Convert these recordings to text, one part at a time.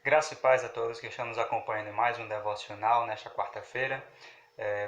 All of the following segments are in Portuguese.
Graça e paz a todos que estão nos acompanhando em mais um devocional nesta quarta-feira.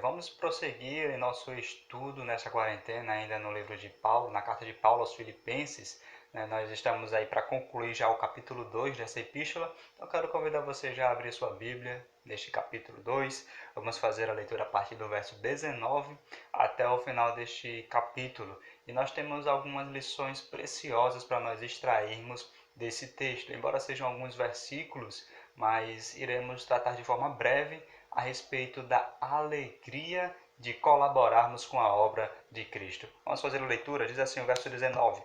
Vamos prosseguir em nosso estudo nessa quarentena, ainda no livro de Paulo, na carta de Paulo aos Filipenses. Nós estamos aí para concluir já o capítulo 2 dessa epístola, então eu quero convidar você já a abrir sua Bíblia neste capítulo 2. Vamos fazer a leitura a partir do verso 19 até o final deste capítulo. E nós temos algumas lições preciosas para nós extrairmos desse texto, embora sejam alguns versículos, mas iremos tratar de forma breve a respeito da alegria de colaborarmos com a obra de Cristo. Vamos fazer a leitura, diz assim o verso 19: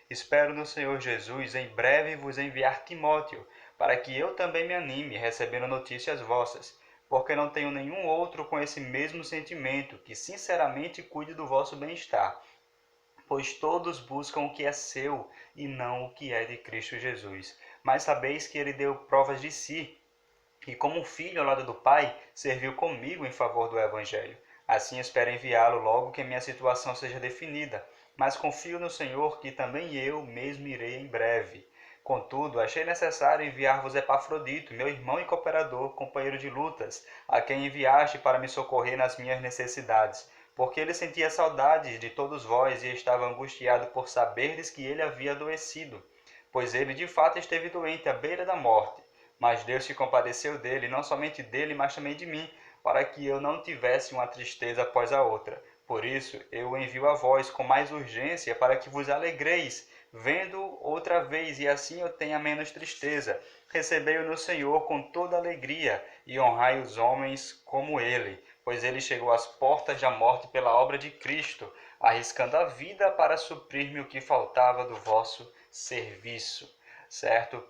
Espero no Senhor Jesus em breve vos enviar Timóteo, para que eu também me anime, recebendo notícias vossas, porque não tenho nenhum outro com esse mesmo sentimento, que sinceramente cuide do vosso bem-estar, pois todos buscam o que é seu e não o que é de Cristo Jesus. Mas sabeis que ele deu provas de si, e como um filho ao lado do Pai, serviu comigo em favor do Evangelho. Assim espero enviá-lo logo que minha situação seja definida, mas confio no Senhor que também eu mesmo irei em breve. Contudo, achei necessário enviar-vos Epafrodito, meu irmão e cooperador, companheiro de lutas, a quem enviaste para me socorrer nas minhas necessidades, porque ele sentia saudades de todos vós e estava angustiado por saberdes que ele havia adoecido, pois ele de fato esteve doente à beira da morte. Mas Deus se compadeceu dele, não somente dele, mas também de mim, para que eu não tivesse uma tristeza após a outra. Por isso, eu o envio a vós com mais urgência, para que vos alegreis, vendo outra vez, e assim eu tenha menos tristeza. Recebei-o no Senhor com toda alegria, e honrai os homens como ele, pois ele chegou às portas da morte pela obra de Cristo, arriscando a vida para suprir-me o que faltava do vosso serviço. Certo?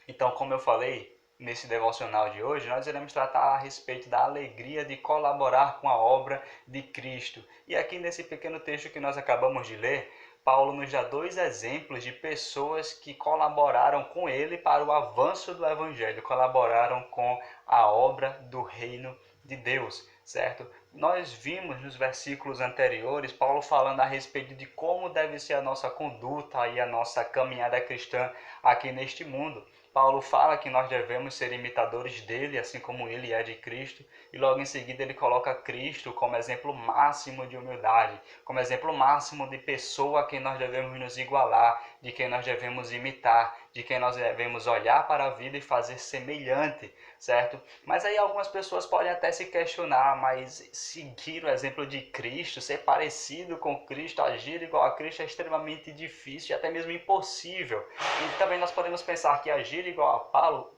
Então, como eu falei, nesse devocional de hoje, nós iremos tratar a respeito da alegria de colaborar com a obra de Cristo. E aqui nesse pequeno texto que nós acabamos de ler, Paulo nos dá dois exemplos de pessoas que colaboraram com ele para o avanço do Evangelho, colaboraram com a obra do reino de Deus, certo? Nós vimos nos versículos anteriores Paulo falando a respeito de como deve ser a nossa conduta e a nossa caminhada cristã aqui neste mundo. Paulo fala que nós devemos ser imitadores dele, assim como ele é de Cristo, e logo em seguida ele coloca Cristo como exemplo máximo de humildade, como exemplo máximo de pessoa a quem nós devemos nos igualar, de quem nós devemos imitar, de quem nós devemos olhar para a vida e fazer semelhante, certo? Mas aí algumas pessoas podem até se questionar, mas seguir o exemplo de Cristo, ser parecido com Cristo, agir igual a Cristo é extremamente difícil e até mesmo impossível. E também nós podemos pensar que agir igual a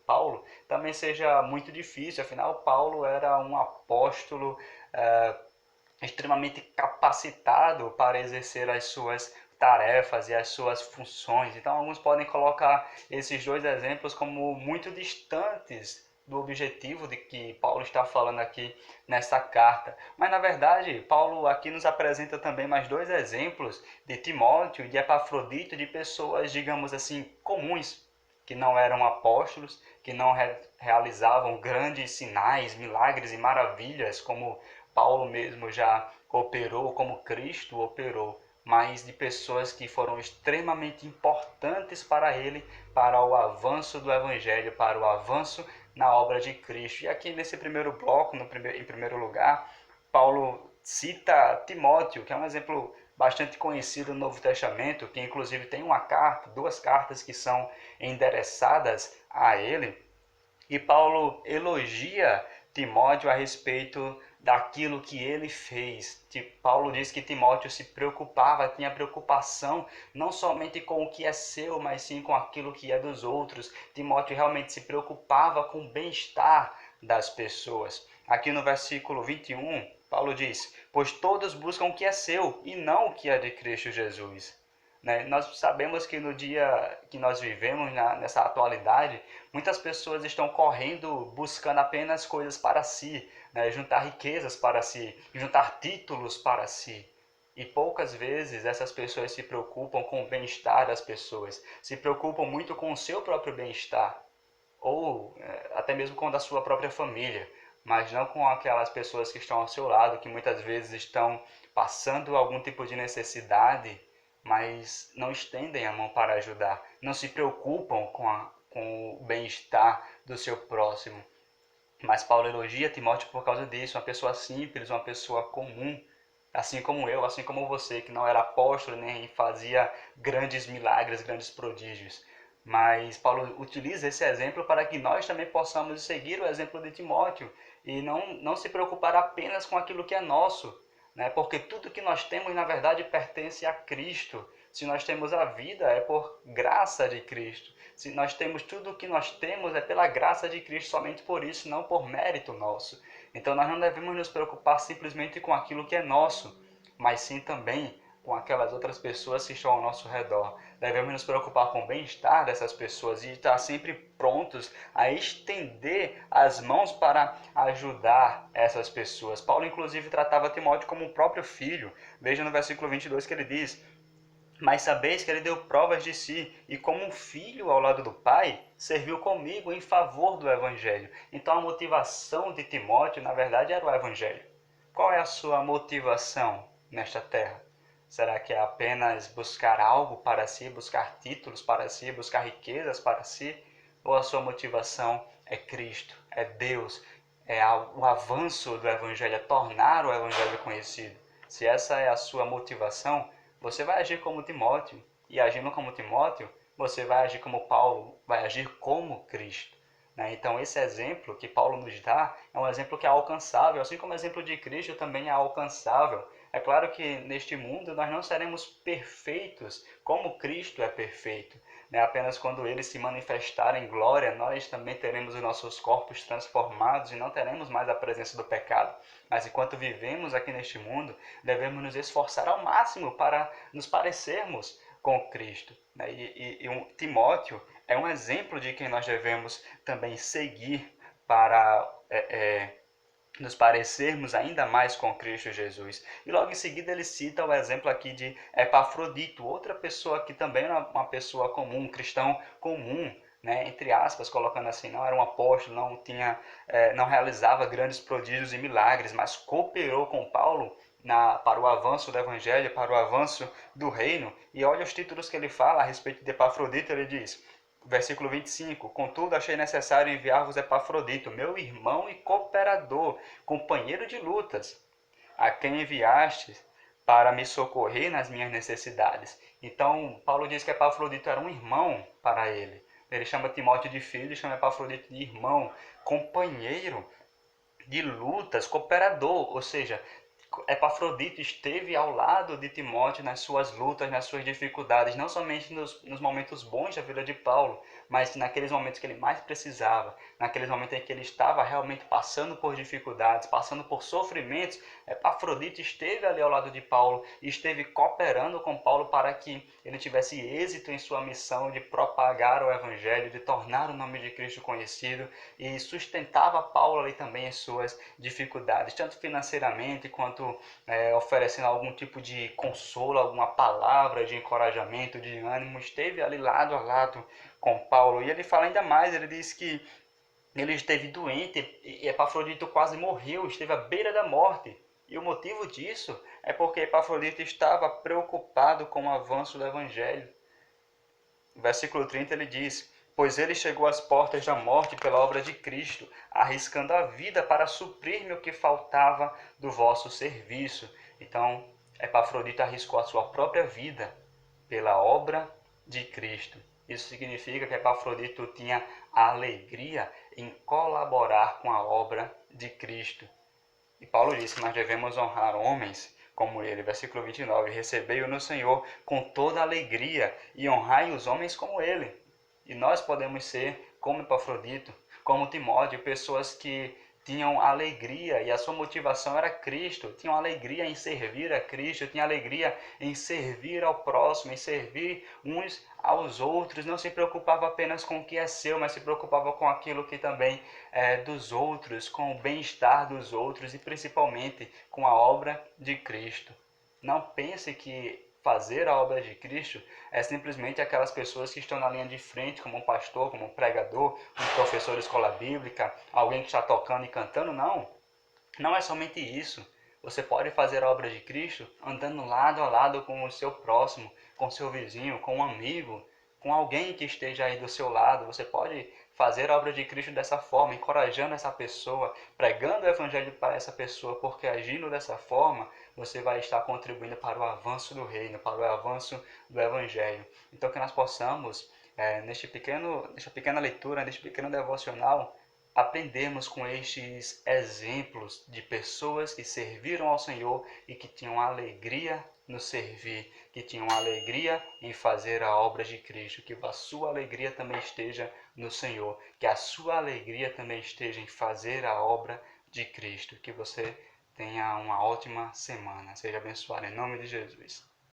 Paulo também seja muito difícil, afinal Paulo era um apóstolo extremamente capacitado para exercer as suas tarefas e as suas funções. Então alguns podem colocar esses dois exemplos como muito distantes do objetivo de que Paulo está falando aqui nessa carta. Mas na verdade, Paulo aqui nos apresenta também mais dois exemplos de Timóteo e de Epafrodito, de pessoas, digamos assim, comuns, que não eram apóstolos, que não realizavam grandes sinais, milagres e maravilhas, como Paulo mesmo já operou, como Cristo operou, mas de pessoas que foram extremamente importantes para ele, para o avanço do Evangelho, para o avanço na obra de Cristo. E aqui nesse primeiro bloco, em primeiro lugar, Paulo cita Timóteo, que é um exemplo bastante conhecido no Novo Testamento, que inclusive tem uma carta, duas cartas que são endereçadas a ele. E Paulo elogia Timóteo a respeito daquilo que ele fez. Paulo diz que Timóteo se preocupava, tinha preocupação não somente com o que é seu, mas sim com aquilo que é dos outros. Timóteo realmente se preocupava com o bem-estar das pessoas. Aqui no versículo 21, Paulo diz: Pois todos buscam o que é seu e não o que é de Cristo Jesus. Nós sabemos que no dia que nós vivemos, nessa atualidade, muitas pessoas estão correndo buscando apenas coisas para si, juntar riquezas para si, juntar títulos para si. E poucas vezes essas pessoas se preocupam com o bem-estar das pessoas, se preocupam muito com o seu próprio bem-estar, ou até mesmo com o da sua própria família, mas não com aquelas pessoas que estão ao seu lado, que muitas vezes estão passando algum tipo de necessidade, mas não estendem a mão para ajudar, não se preocupam com o bem-estar do seu próximo. Mas Paulo elogia Timóteo por causa disso, uma pessoa simples, uma pessoa comum, assim como eu, assim como você, que não era apóstolo nem fazia grandes milagres, grandes prodígios. Mas Paulo utiliza esse exemplo para que nós também possamos seguir o exemplo de Timóteo e não se preocupar apenas com aquilo que é nosso, né? Porque tudo que nós temos, na verdade, pertence a Cristo. Se nós temos a vida, é por graça de Cristo. Se nós temos tudo o que nós temos, é pela graça de Cristo, somente por isso, não por mérito nosso. Então nós não devemos nos preocupar simplesmente com aquilo que é nosso, mas sim também com aquelas outras pessoas que estão ao nosso redor. Devemos nos preocupar com o bem-estar dessas pessoas e estar sempre prontos a estender as mãos para ajudar essas pessoas. Paulo, inclusive, tratava Timóteo como um próprio filho. Veja no versículo 22 que ele diz: mas sabeis que ele deu provas de si, e como um filho ao lado do pai, serviu comigo em favor do Evangelho. Então a motivação de Timóteo, na verdade, era o Evangelho. Qual é a sua motivação nesta terra? Será que é apenas buscar algo para si, buscar títulos para si, buscar riquezas para si? Ou a sua motivação é Cristo, é Deus, é o avanço do Evangelho, é tornar o Evangelho conhecido? Se essa é a sua motivação, você vai agir como Timóteo. E agindo como Timóteo, você vai agir como Paulo, vai agir como Cristo. Então, esse exemplo que Paulo nos dá é um exemplo que é alcançável, assim como o exemplo de Cristo também é alcançável. É claro que neste mundo nós não seremos perfeitos como Cristo é perfeito. Apenas quando ele se manifestar em glória, nós também teremos os nossos corpos transformados e não teremos mais a presença do pecado. Mas enquanto vivemos aqui neste mundo, devemos nos esforçar ao máximo para nos parecermos com Cristo. E Timóteo é um exemplo de quem nós devemos também seguir para nos parecermos ainda mais com Cristo Jesus. E logo em seguida ele cita o exemplo aqui de Epafrodito, outra pessoa que também era uma pessoa comum, um cristão comum, entre aspas, colocando assim, não era um apóstolo, não realizava grandes prodígios e milagres, mas cooperou com Paulo para o avanço do evangelho, para o avanço do reino. E olha os títulos que ele fala a respeito de Epafrodito, ele diz: versículo 25: contudo achei necessário enviar-vos Epafrodito, meu irmão e cooperador, companheiro de lutas, a quem enviastes para me socorrer nas minhas necessidades. Então, Paulo diz que Epafrodito era um irmão para ele. Ele chama Timóteo de filho e chama Epafrodito de irmão, companheiro de lutas, cooperador, ou seja, Epafrodito esteve ao lado de Timóteo nas suas lutas, nas suas dificuldades, não somente nos momentos bons da vida de Paulo, mas naqueles momentos que ele mais precisava, naqueles momentos em que ele estava realmente passando por dificuldades, passando por sofrimentos. Epafrodito esteve ali ao lado de Paulo e esteve cooperando com Paulo para que ele tivesse êxito em sua missão de propagar o Evangelho, de tornar o nome de Cristo conhecido, e sustentava Paulo ali também em suas dificuldades, tanto financeiramente quanto oferecendo algum tipo de consolo, alguma palavra de encorajamento, de ânimo. Esteve ali lado a lado com Paulo. E ele fala ainda mais, ele diz que ele esteve doente e Epafrodito quase morreu, esteve à beira da morte. E o motivo disso é porque Epafrodito estava preocupado com o avanço do Evangelho. No versículo 30 ele diz: pois ele chegou às portas da morte pela obra de Cristo, arriscando a vida para suprir-me o que faltava do vosso serviço. Então, Epafrodito arriscou a sua própria vida pela obra de Cristo. Isso significa que Epafrodito tinha a alegria em colaborar com a obra de Cristo. E Paulo disse que nós devemos honrar homens como ele. Versículo 29, recebei-o no Senhor com toda alegria e honrai os homens como ele. E nós podemos ser como Epafrodito, como Timóteo, pessoas que tinham alegria e a sua motivação era Cristo, tinham alegria em servir a Cristo, tinham alegria em servir ao próximo, em servir uns aos outros, não se preocupava apenas com o que é seu, mas se preocupava com aquilo que também é dos outros, com o bem-estar dos outros e principalmente com a obra de Cristo. Não pense que fazer a obra de Cristo é simplesmente aquelas pessoas que estão na linha de frente, como um pastor, como um pregador, um professor de escola bíblica, alguém que está tocando e cantando. Não, não é somente isso. Você pode fazer a obra de Cristo andando lado a lado com o seu próximo, com o seu vizinho, com um amigo, com alguém que esteja aí do seu lado. Você pode fazer a obra de Cristo dessa forma, encorajando essa pessoa, pregando o evangelho para essa pessoa, porque agindo dessa forma, você vai estar contribuindo para o avanço do reino, para o avanço do evangelho. Então que nós possamos, nesta pequena leitura, neste pequeno devocional, aprendemos com estes exemplos de pessoas que serviram ao Senhor e que tinham alegria no servir, que tinham alegria em fazer a obra de Cristo, que a sua alegria também esteja no Senhor, que a sua alegria também esteja em fazer a obra de Cristo. Que você tenha uma ótima semana. Seja abençoado em nome de Jesus.